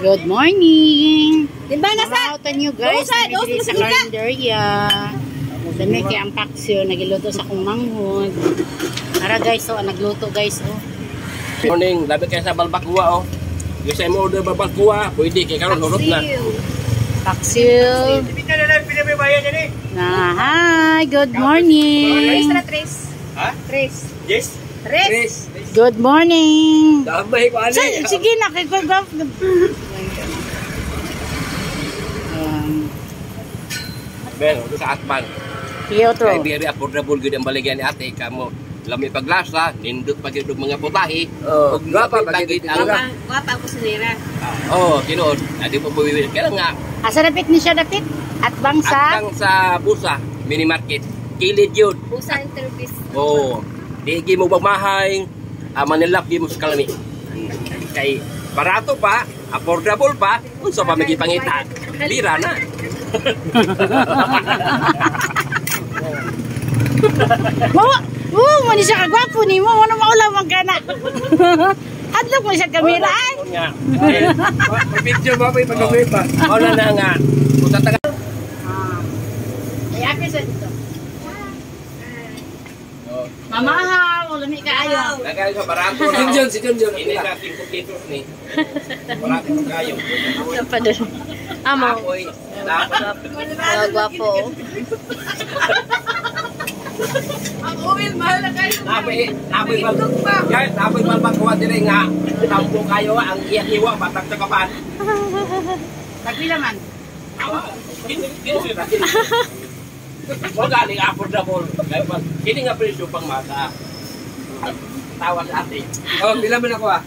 Good morning. Diba nasa? Mga nyo guys, nagigili sa karinderya. Dami kay ang paksyo, nagiluto sa kong manghod. Tara guys, so nagluto guys. Morning, labi kayo sa balbakwa. Yung sa mo order balbakwa, pwede kay karon hurot na. Paksyo. Hi, good morning. Tres. Ha? Tres. Yes. Tres. Good morning. Damay ko ani. Sige na, kay Gab. Ben, ito sa atman. Kyoto. Kaya very affordable gud ang baligyan ni ate kamo. Lami paglasa, nindot pag yung mga putahe. Oh, gwapa pagit ang Guwapa ko sinira. tinuod. Adi po buwiwi. Kaya nga Asa dapit ni siya dapit? At bangsa? atang sa busa, mini market. Kilid yun. Busa interviews. Oo. Di mo magmahay. Manilap di mo sa kalami. Kay barato pa, affordable pa, unsa pa magipangita. Lira na. Mo ni siya kagwapo ni mo, ano maulaman ka na. Hadlok mo siya kamera ay. Picture ba pa ipagawin pa? Wala na nga. Kung tatagal. Ay, api sa dito. Mamahaw, lami ka ayaw. Nagay sa barato Si Junjun. Ini na 5 pesos ni. Barato kayo. Napadal. Amo. Apoy. Dapat. Gwapo. Napoy palpagkuha dire nga. Tampo kayo ang iyak-iwa batag sa kapan. Tagpila man. Mo galing affordable. Kini nga presyo pang mata. Tawas ate. Oh, pila man ako ah.